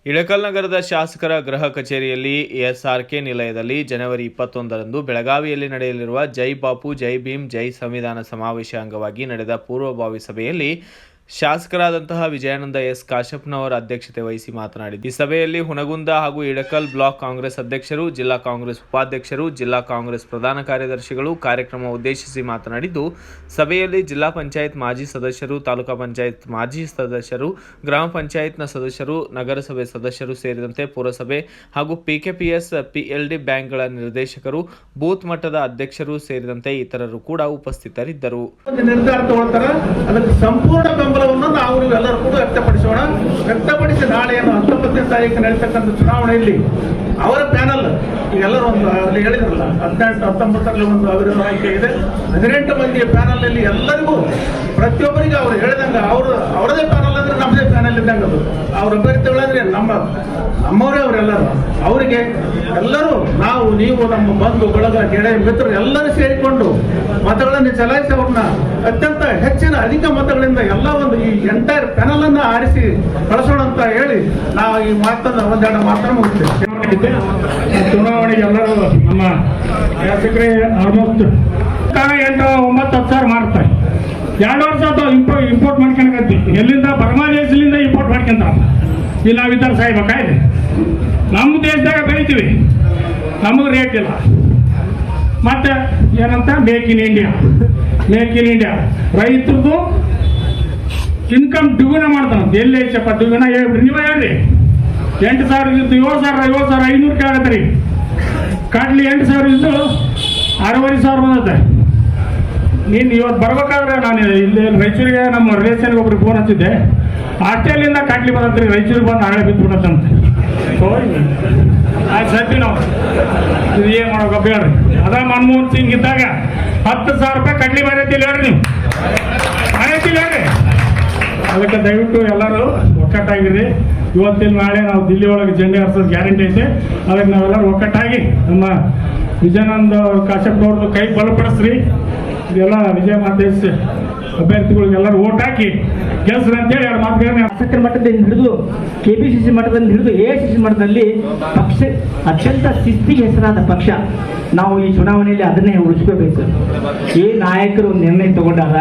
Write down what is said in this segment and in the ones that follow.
ಇಳಕಲ್ ನಗರದ ಶಾಸಕರ ಗೃಹ ಕಚೇರಿಯಲ್ಲಿ ಎಸ್ಆರ್ಕೆ ನಿಲಯದಲ್ಲಿ ಜನವರಿ 21ರಂದು ಬೆಳಗಾವಿಯಲ್ಲಿ ನಡೆಯಲಿರುವ ಜೈ ಬಾಪು ಜೈ ಭೀಮ್ ಜೈ ಸಂವಿಧಾನ ಸಮಾವೇಶ ಅಂಗವಾಗಿ ನಡೆದ ಪೂರ್ವಭಾವಿ ಸಭೆಯಲ್ಲಿ ಶಾಸಕರಾದಂತಹ ವಿಜಯಾನಂದ ಎಸ್ ಕಾಶಪ್ಪನವರ ಅಧ್ಯಕ್ಷತೆ ವಹಿಸಿ ಮಾತನಾಡಿದರು. ಈ ಸಭೆಯಲ್ಲಿ ಹುನಗುಂದ ಹಾಗೂ ಇಳಕಲ್ ಬ್ಲಾಕ್ ಕಾಂಗ್ರೆಸ್ ಅಧ್ಯಕ್ಷರು, ಜಿಲ್ಲಾ ಕಾಂಗ್ರೆಸ್ ಉಪಾಧ್ಯಕ್ಷರು, ಜಿಲ್ಲಾ ಕಾಂಗ್ರೆಸ್ ಪ್ರಧಾನ ಕಾರ್ಯದರ್ಶಿಗಳು ಕಾರ್ಯಕ್ರಮ ಉದ್ದೇಶಿಸಿ ಮಾತನಾಡಿದ್ದು, ಸಭೆಯಲ್ಲಿ ಜಿಲ್ಲಾ ಪಂಚಾಯತ್ ಮಾಜಿ ಸದಸ್ಯರು, ತಾಲೂಕಾ ಪಂಚಾಯತ್ ಮಾಜಿ ಸದಸ್ಯರು, ಗ್ರಾಮ ಪಂಚಾಯತ್ನ ಸದಸ್ಯರು, ನಗರಸಭೆ ಸದಸ್ಯರು ಸೇರಿದಂತೆ ಪುರಸಭೆ ಹಾಗೂ ಪಿಕೆಪಿಎಸ್ ಪಿಎಲ್ಡಿ ಬ್ಯಾಂಕ್ಗಳ ನಿರ್ದೇಶಕರು, ಬೂತ್ ಮಟ್ಟದ ಅಧ್ಯಕ್ಷರು ಸೇರಿದಂತೆ ಇತರರು ಕೂಡ ಉಪಸ್ಥಿತರಿದ್ದರು. ನಾವು ಎಲ್ಲರೂ ಕೂಡ ವ್ಯಕ್ತಪಡಿಸಿ ನಾಳೆ 19ನೇ ತಾರೀಕು ನಡೀತಕ್ಕಂಥ ಚುನಾವಣೆಯಲ್ಲಿ ಅವರ ಪ್ಯಾನಲ್ ಎಲ್ಲರೂ ಒಂದು ಅಲ್ಲಿ ಹೇಳಿದ್ರಲ್ಲ 18-19ರಲ್ಲಿ ಒಂದು ಅವಿರೋಧ ಆಯ್ಕೆ ಇದೆ. 18 ಮಂದಿಯ ಪ್ಯಾನಲ್ ಅಲ್ಲಿ ಎಲ್ಲರಿಗೂ ಪ್ರತಿಯೊಬ್ಬರಿಗೆ ಅವ್ರು ಹೇಳಿದಂಗೆ ಅವರದೇ ಪ್ಯಾನಲ್ ಅಂದ್ರೆ ನಮ್ಮದೇ ಪ್ಯಾನಲ್ ಇದ್ದಂಗೆ ಅದು ಅವ್ರ ಅಭ್ಯರ್ಥಿಗಳಂದ್ರೆ ನಮ್ಮವರೇ ಅವರೆಲ್ಲರೂ ಅವರಿಗೆ ಎಲ್ಲರೂ ನಾವು ನೀವು ನಮ್ಮ ಬಂಧು ಬಳಗ ಗೆಳೆಯ ಮಿತ್ರರು ಎಲ್ಲರೂ ಸೇರಿಕೊಂಡು ಮತಗಳನ್ನು ಚಲಾಯಿಸಿ ಅವ್ರನ್ನ ಅತ್ಯಂತ ಹೆಚ್ಚಿನ ಅಧಿಕ ಮತಗಳಿಂದ ಎಲ್ಲ ಒಂದು ಈ ಎಂಟೈರ್ ಪ್ಯಾನಲ್ ಅನ್ನ ಆರಿಸಿ ಕಳಿಸೋಣ ಅಂತ ಹೇಳಿ ನಾವು ಈ ಮಾತನ್ನ ಒಂದೆರಡು ಮಾತನ್ನು ಮುಗಿಸ್ತೇವೆ. ಚುನಾವಣೆಗೆ ಎಲ್ಲರೂ ನಮ್ಮ ಶಾಸಕರೇ ಆಲ್ಮೋಸ್ಟ್ 8-9 ಸಾವಿರ ಮಾಡ್ತಾರೆ. 2 ವರ್ಷ ಇಂಪೋರ್ಟ್ ಮಾಡ್ಕೊಂಡ್ತಿ ಎಲ್ಲಿಂದ ಬಾಂಗ್ಲಾದೇಶದಿಂದ ಇಂಪೋರ್ಟ್ ಮಾಡ್ಕೊಂತಾರ. ಇಲ್ಲಿ ನಾವು ಈ ಥರ ಸಾಯ್ಬೇಕಾಯ್ತು. ನಮ್ಮ ದೇಶದಾಗ ಬೆಳಿತೀವಿ, ನಮಗೆ ರೇಟ್ ಇಲ್ಲ. ಮತ್ತೆ ಏನಂತ ಮೇಕ್ ಇನ್ ಇಂಡಿಯಾ ರೈತರದು ಇನ್ಕಮ್ ದ್ವಿಗುಣ ಮಾಡ್ತಾನಂತ. ಎಲ್ಲಿ ಐತಪ್ಪ ದ್ವಿಗುಣ ಹೇಳ್ಬಿಡ್ರಿ, ನೀವೇ ಹೇಳ್ರಿ. 8,000 ಇದ್ದು 7,000 50,000 ರೀ. ಕಾಡ್ಲಿ 8,000 ಇದ್ದು 6,500 ಬಂದತ್ತೆ. ನೀನು ಇವತ್ತು ಬರ್ಬೇಕಾದ್ರೆ ನಾನು ಇಲ್ಲಿ ರಾಯಚೂರಿಗೆ ನಮ್ಮ ರಿಲೇಷನ್ಗೆ ಒಬ್ರಿಗೆ ಫೋನ್ ಹಚ್ಚಿದ್ದೆ. ಆಸ್ಟ್ರೇಲಿಯಿಂದ ಕಾಡ್ಲಿ ಬಂದತ್ರಿ, ರಾಯಚೂರಿಗೆ ಬಂದು ನಾಳೆ ಬಿದ್ದುಬಿಡತ್ತಂತೆ. ಆಯ್ತು ಸತ್ತಿ ನಾವು ಇದು ಏನು ಮಾಡೋಕಪ್ಪ ಹೇಳ್ರಿ. ಅದ ಮನಮೋಹನ್ ಸಿಂಗ್ ಇದ್ದಾಗ 10,000 ರೂಪಾಯಿ ಕಡ್ಲಿ ಮಾರೈತಿಲ್ಲ ಹೇಳ್ರಿ, ನೀವು ಮಾರೈತಿಲ್ಲ ಹೇಳ್ರಿ. ಅದಕ್ಕೆ ದಯವಿಟ್ಟು ಎಲ್ಲರೂ ಒಕ್ಕಟ್ಟಾಗಿರಿ. ಇವತ್ತಿನ ನಾಳೆ ನಾವು ದಿಲ್ಲಿ ಒಳಗೆ ಜೆಂಡೆ ಹಾರಿಸೋದು ಗ್ಯಾರಂಟಿ ಐತೆ. ಅದಕ್ಕೆ ನಾವೆಲ್ಲರೂ ಒಕ್ಕಟ್ಟಾಗಿ ನಮ್ಮ ವಿಜಯಾನಂದ ಕಾಶಪ್ಪನವ್ರದ್ದು ಕೈ ಬಲಪಡಿಸ್ರಿ. ಇದೆಲ್ಲ ವಿಜಯ ಮಾತೇಶ್ ಅಭ್ಯರ್ಥಿಗಳಿಗೆಲ್ಲರೂ ಓಟ್ ಹಾಕಿ ಗೆಲ್ಸ್ರಿ ಅಂತೇಳಿ 2 ಮಾತುಗಳನ್ನ ಶಾಸಕರ ಮಟ್ಟದಿಂದ ಹಿಡಿದು ಕೆಪಿಸಿಸಿ ಮಟ್ಟದಲ್ಲಿ ಹಿಡಿದು ಎಐಸಿಸಿ ಮಟ್ಟದಲ್ಲಿ ಪಕ್ಷ ಅತ್ಯಂತ ಶಿಸ್ತಿಗೆ ಹೆಸರಾದ ಪಕ್ಷ. ನಾವು ಈ ಚುನಾವಣೆಯಲ್ಲಿ ಅದನ್ನೇ ಉಳಿಸ್ಕೋಬೇಕು. ಈ ನಾಯಕರು ಒಂದು ನಿರ್ಣಯ ತಗೊಂಡಾರ,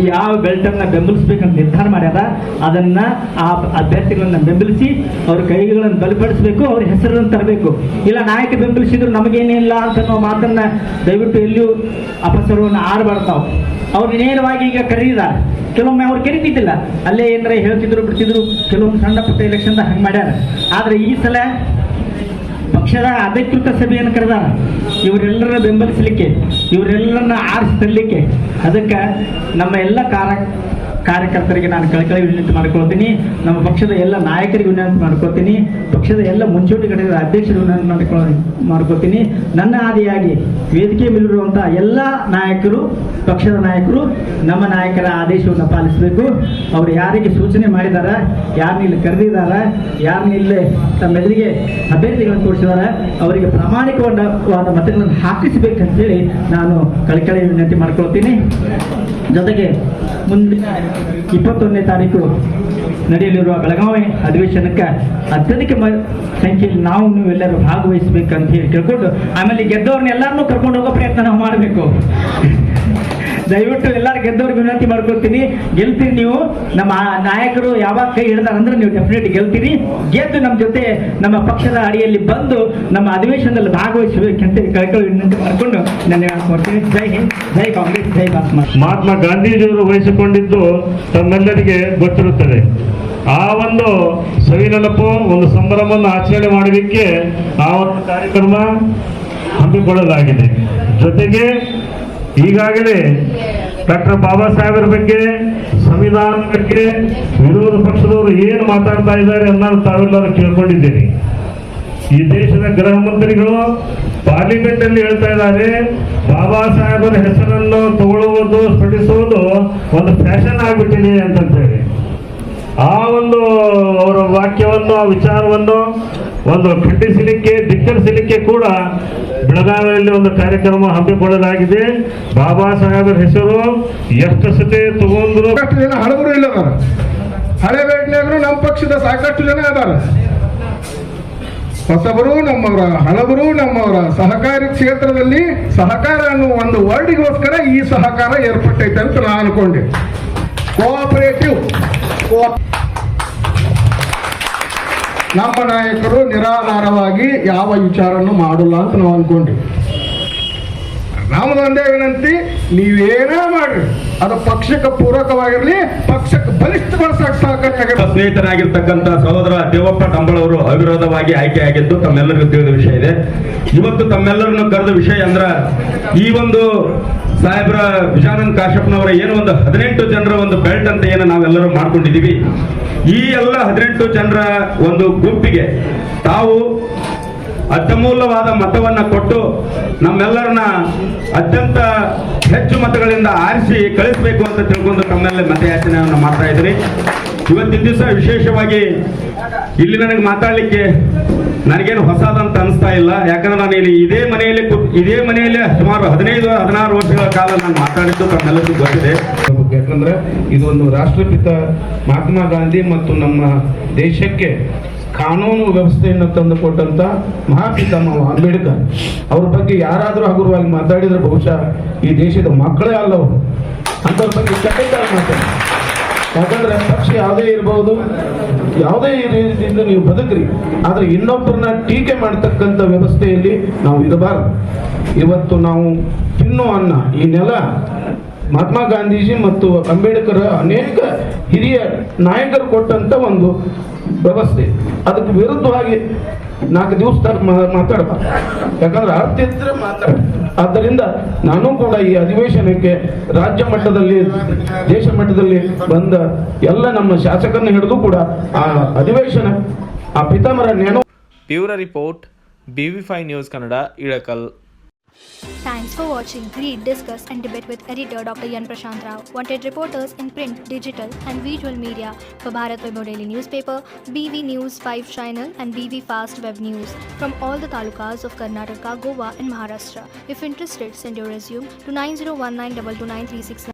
ಯಾವ ಬೆಲ್ಟನ್ನು ಬೆಂಬಲಿಸ್ಬೇಕಂತ ನಿರ್ಧಾರ ಮಾಡ್ಯಾರ, ಅದನ್ನ ಆ ಅಭ್ಯರ್ಥಿಗಳನ್ನ ಬೆಂಬಲಿಸಿ ಅವ್ರ ಕೈಗಳನ್ನು ಬಲಪಡಿಸಬೇಕು, ಅವ್ರ ಹೆಸರನ್ನು ತರಬೇಕು. ಇಲ್ಲ ನಾಯಕ ಬೆಂಬಲಿಸಿದ್ರು ನಮಗೇನಿಲ್ಲ ಅಂತ ನಾವು ಮಾತನ್ನ ದಯವಿಟ್ಟು ಎಲ್ಲಿಯೂ ಅಪಸರವನ್ನು ಆಡಬಾರ್ತಾವ್. ಅವ್ರು ನೇರವಾಗಿ ಈಗ ಕರೀದಾರ. ಕೆಲವೊಮ್ಮೆ ಅವ್ರು ಕರಿತಿದ್ದಿಲ್ಲ, ಅಲ್ಲೇ ಏನಾರ ಹೇಳ್ತಿದ್ರು ಬಿಡ್ತಿದ್ರು. ಕೆಲವೊಂದು ಸಣ್ಣ ಪುಟ್ಟ ಎಲೆಕ್ಷನ್ದಾಗ ಹಂಗೆ ಮಾಡ್ಯಾರ. ಆದರೆ ಈ ಸಲ ಪಕ್ಷದ ಅಧಿಕೃತ ಸಭೆಯನ್ನು ಕರೆದಾರ. ಇವರೆಲ್ಲರ ಬೆಂಬಲಿಸಲಿಕ್ಕೆ, ಇವರೆಲ್ಲರನ್ನ ಆರಿಸಿ ತರಲಿಕ್ಕೆ. ಅದಕ್ಕೆ ನಮ್ಮ ಎಲ್ಲ ಕಾರ್ಯಕರ್ತರಿಗೆ ನಾನು ಕಳಕಳಿ ವಿನಂತಿ ಮಾಡ್ಕೊಳ್ತೀನಿ. ನಮ್ಮ ಪಕ್ಷದ ಎಲ್ಲ ನಾಯಕರಿಗೆ ವಿನಂತಿ ಮಾಡ್ಕೊಳ್ತೀನಿ. ಪಕ್ಷದ ಎಲ್ಲ ಮುಂಚೂಣಿ ಘಟಕದ ಅಧ್ಯಕ್ಷರು ವಿನಂತಿ ಮಾಡ್ಕೊಳ್ತೀನಿ. ನನ್ನ ಆದಿಯಾಗಿ ವೇದಿಕೆ ಮೇಲಿರುವಂಥ ಎಲ್ಲ ನಾಯಕರು, ಪಕ್ಷದ ನಾಯಕರು ನಮ್ಮ ನಾಯಕರ ಆದೇಶವನ್ನು ಪಾಲಿಸಬೇಕು. ಅವರು ಯಾರಿಗೆ ಸೂಚನೆ ಮಾಡಿದಾರ, ಯಾರನ್ನ ಇಲ್ಲಿ ಕರೆದಿದ್ದಾರ, ಯಾರನ್ನ ಇಲ್ಲಿ ತಮ್ಮೆದುರಿಗೆ ಅಭ್ಯರ್ಥಿಗಳನ್ನು ತೋರಿಸಿದಾರ, ಅವರಿಗೆ ಪ್ರಾಮಾಣಿಕವಾದ ಮತಗಳನ್ನು ಹಾಕಿಸಬೇಕಂತೇಳಿ ನಾನು ಕಳಕಳಿ ವಿನಂತಿ ಮಾಡ್ಕೊಳ್ತೀನಿ. ಜೊತೆಗೆ ಮುಂದಿನ 21ನೇ ತಾರೀಕು ನಡೆಯಲಿರುವ ಬೆಳಗಾವಿ ಅಧಿವೇಶನಕ್ಕೆ ಅತ್ಯಧಿಕ ಸಂಖ್ಯೆಯಲ್ಲಿ ನೀವೆಲ್ಲರೂ ಭಾಗವಹಿಸಬೇಕಂತ ಹೇಳಿ ತಿಳ್ಕೊಂಡು, ಆಮೇಲೆ ಗೆದ್ದವ್ರನ್ನ ಎಲ್ಲರನ್ನೂ ಕರ್ಕೊಂಡು ಹೋಗೋ ಪ್ರಯತ್ನ ನಾವು ಮಾಡಬೇಕು. ದಯವಿಟ್ಟು ಎಲ್ಲರೂ ಗೆದ್ದವ್ರಿಗೆ ವಿನಂತಿ ಮಾಡ್ಕೊಳ್ತೀನಿ. ಗೆಲ್ತೀರಿ ನೀವು. ನಮ್ಮ ನಾಯಕರು ಯಾವಾಗ ಕೈ ಹಿಡಿದಾರಂದ್ರೆ ನೀವು ಡೆಫಿನೆಟ್ ಗೆಲ್ತೀರಿ. ಗೆದ್ದು ನಮ್ಮ ಜೊತೆ ನಮ್ಮ ಪಕ್ಷದ ಅಡಿಯಲ್ಲಿ ಬಂದು ನಮ್ಮ ಅಧಿವೇಶನದಲ್ಲಿ ಭಾಗವಹಿಸಬೇಕಂತ ಕಳಕಳಿ ವಿನಂತಿ ಮಾಡಿಕೊಂಡು ನಾನು ಹೇಳ್ಕೊಡ್ತೀನಿ. ಜೈ ಹಿಂದ್, ಜೈ ಕಾಂಗ್ರೆಸ್, ಜೈ ಮಹಾತ್ಮ ಗಾಂಧೀಜಿಯವರು ವಹಿಸಿಕೊಂಡಿದ್ದು ತಮ್ಮೆಲ್ಲರಿಗೆ ಗೊತ್ತಿರುತ್ತದೆ. ಆ ಒಂದು ಸವಿನೆನಪು, ಒಂದು ಸಂಭ್ರಮವನ್ನು ಆಚರಣೆ ಮಾಡಲಿಕ್ಕೆ ಆ ಒಂದು ಕಾರ್ಯಕ್ರಮ ಹಮ್ಮಿಕೊಳ್ಳಲಾಗಿದೆ. ಜೊತೆಗೆ ಈಗಾಗಲೇ ಡಾಕ್ಟರ್ ಬಾಬಾ ಸಾಹೇಬರ ಬಗ್ಗೆ, ಸಂವಿಧಾನದ ಬಗ್ಗೆ ವಿರೋಧ ಪಕ್ಷದವರು ಏನು ಮಾತಾಡ್ತಾ ಇದ್ದಾರೆ ಅನ್ನೋದು ತಾವೆಲ್ಲರೂ ಕೇಳ್ಕೊಂಡಿದ್ದೀರಿ. ಈ ದೇಶದ ಗೃಹ ಮಂತ್ರಿಗಳು ಪಾರ್ಲಿಮೆಂಟ್ ಅಲ್ಲಿ ಹೇಳ್ತಾ ಇದ್ದಾರೆ, ಬಾಬಾ ಸಾಹೇಬರ ಹೆಸರನ್ನು ತಗೊಳ್ಳುವುದು, ಸ್ಫಟಿಸುವುದು ಒಂದು ಫ್ಯಾಷನ್ ಆಗಿಬಿಟ್ಟಿದೆ ಅಂತಂತೇಳಿ. ಆ ಒಂದು ಅವರ ವಾಕ್ಯವನ್ನು, ವಿಚಾರವನ್ನು ಒಂದು ಖಂಡಿಸಲಿಕ್ಕೆ, ಧಿಕ್ಕರಿಸಲಿಕ್ಕೆ ಕೂಡ ಬೆಳಗಾವಿಯಲ್ಲಿ ಒಂದು ಕಾರ್ಯಕ್ರಮ ಹಮ್ಮಿಕೊಳ್ಳಲಾಗಿದೆ. ಬಾಬಾ ಸಾಹೇಬರ ಹೆಸರು ಎಷ್ಟು ಸತಿ ತಗೊಂಡ್ರು. ಸಾಕಷ್ಟು ಜನ ಹಳಬರು ಇಲ್ಲ, ಹಳೆ ಬೇಟ್ನಾಗರು ನಮ್ಮ ಪಕ್ಷದ ಸಾಕಷ್ಟು ಜನ ಅದಾರ. ಹೊಸಬರು ನಮ್ಮವರ, ಹಳಬರು ನಮ್ಮವರ, ಸಹಕಾರಿ ಕ್ಷೇತ್ರದಲ್ಲಿ ಸಹಕಾರ ಅನ್ನುವ ಒಂದು ವರ್ಡಿಗೋಸ್ಕರ ಈ ಸಹಕಾರ ಏರ್ಪಟ್ಟೈತೆ ಅಂತ ನಾನು ಅನ್ಕೊಂಡೆ. ಕೋಆಪರೇಟಿವ್. ನಮ್ಮ ನಾಯಕರು ನಿರಾಧಾರವಾಗಿ ಯಾವ ವಿಚಾರನೂ ಮಾಡಲ್ಲ ಅಂತ ನಾವು ಅನ್ಕೊಂಡ್ವಿ. ನಮ್ಮದೊಂದೇ ವಿನಂತಿ, ನೀವೇನೇ ಮಾಡ್ರಿ ಅದು ಪಕ್ಷಕ್ಕೆ ಪೂರಕವಾಗಿರ್ಲಿ, ಪಕ್ಷಕ್ಕೆ ಬಲಿಷ್ಠಗೊಳಿಸಕ್ಕೆ ಸಹಕಾರಿಯಾಗಿರ್ಲಿ. ಸ್ನೇಹಿತರಾಗಿರ್ತಕ್ಕಂಥ ಸಹೋದರ ದೇವಪ್ಪ ಡಂಬಳ ಅವರು ಅವಿರೋಧವಾಗಿ ಆಯ್ಕೆಯಾಗಿದ್ದು ತಮ್ಮೆಲ್ಲರಿಗೂ ತಿಳಿದ ವಿಷಯ ಇದೆ. ಇವತ್ತು ತಮ್ಮೆಲ್ಲರನ್ನು ಕರೆದ ವಿಷಯ ಅಂದ್ರ ಈ ಒಂದು ಸಾಹೇಬ್ರ ವಿಜಯಾನಂದ ಕಾಶ್ಯಪ್ನವರ ಏನು ಒಂದು 18 ಜನರ ಒಂದು ಬೆಲ್ಟ್ ಅಂತ ಏನು ನಾವೆಲ್ಲರೂ ಮಾಡ್ಕೊಂಡಿದೀವಿ. ಈ ಎಲ್ಲ 18 ಜನರ ಒಂದು ಗುಂಪಿಗೆ ತಾವು ಅತ್ಯಮೂಲ್ಯವಾದ ಮತವನ್ನ ಕೊಟ್ಟು ನಮ್ಮೆಲ್ಲರನ್ನ ಅತ್ಯಂತ ಹೆಚ್ಚು ಮತಗಳಿಂದ ಆರಿಸಿ ಕಳಿಸಬೇಕು ಅಂತ ತಿಳ್ಕೊಂಡು ತಮ್ಮೆಲ್ಲ ಮತಯಾಚನೆಯನ್ನು ಮಾಡ್ತಾ ಇದ್ರಿ. ಇವತ್ತಿನ ದಿವಸ ವಿಶೇಷವಾಗಿ ಇಲ್ಲಿ ನನಗೆ ಮಾತಾಡ್ಲಿಕ್ಕೆ ನನಗೇನು ಹೊಸದಂತ ಅನಿಸ್ತಾ ಇಲ್ಲ. ಯಾಕಂದ್ರೆ ನಾನು ಇಲ್ಲಿ ಇದೇ ಮನೆಯಲ್ಲಿ ಸುಮಾರು 15-16 ವರ್ಷಗಳ ಕಾಲ ನಾನು ಮಾತಾಡಿದ್ದು ತಮ್ಮೆಲ್ಲರಿಗೂ ಗೊತ್ತಿದೆ. ಯಾಕಂದ್ರೆ ಇದು ಒಂದು ರಾಷ್ಟ್ರಪಿತ ಮಹಾತ್ಮ ಗಾಂಧಿ ಮತ್ತು ನಮ್ಮ ದೇಶಕ್ಕೆ ಕಾನೂನು ವ್ಯವಸ್ಥೆಯನ್ನು ತಂದುಕೊಟ್ಟಂತ ಮಹಾಪಿತಾಮಹ ಅಂಬೇಡ್ಕರ್ ಅವ್ರ ಬಗ್ಗೆ ಯಾರಾದರೂ ಹಗುರವಾಗಿ ಮಾತಾಡಿದ್ರೆ ಬಹುಶಃ ಈ ದೇಶದ ಮಕ್ಕಳೇ ಅಲ್ಲವರು ಅಂತವ್ರ ಬಗ್ಗೆ ಕೆಟ್ಟದಾಗಿ ಮಾತಾಡಿ. ಯಾಕಂದ್ರೆ ಪಕ್ಷ ಯಾವುದೇ ಇರಬಹುದು, ಯಾವುದೇ ರೀತಿಯಿಂದ ನೀವು ಬದುಕ್ರಿ, ಆದ್ರೆ ಇನ್ನೊಬ್ಬರನ್ನ ಟೀಕೆ ಮಾಡ್ತಕ್ಕಂಥ ವ್ಯವಸ್ಥೆಯಲ್ಲಿ ನಾವು ಇರಬಾರದು. ಇವತ್ತು ನಾವು ತಿನ್ನೋ ಅನ್ನ, ಈ ನೆಲ ಮಹಾತ್ಮ ಗಾಂಧೀಜಿ ಮತ್ತು ಅಂಬೇಡ್ಕರ್ ಅನೇಕ ಹಿರಿಯ ನಾಯಕರು ಕೊಟ್ಟಂತ ಒಂದು ವ್ಯವಸ್ಥೆ. ಅದಕ್ಕೆ ವಿರುದ್ಧವಾಗಿ 4 ದಿವಸ ಮಾತಾಡಬಾರ್ದು. ಯಾಕಂದ್ರೆ ಅರ್ಥ ಮಾತಾಡ. ಆದ್ದರಿಂದ ನಾನು ಕೂಡ ಈ ಅಧಿವೇಶನಕ್ಕೆ ರಾಜ್ಯ ಮಟ್ಟದಲ್ಲಿ, ದೇಶ ಮಟ್ಟದಲ್ಲಿ ಬಂದ ಎಲ್ಲ ನಮ್ಮ ಶಾಸಕರನ್ನ ಹಿಡಿದು ಕೂಡ ಆ ಅಧಿವೇಶನ ಆ ಪಿತಾಮರ ನೆನಪು. Bureau report, BV5 news Kannada, Ilkal. Thanks for watching. Read, discuss and debate with editor Dr. Yan Prashant Rao. Wanted reporters in print, digital and visual media for Bharat Vaibhav Daily Newspaper, BV News 5 Channel and BV Fast Web News from all the talukas of Karnataka, Goa and Maharashtra. If interested, send your resume to 9019229369.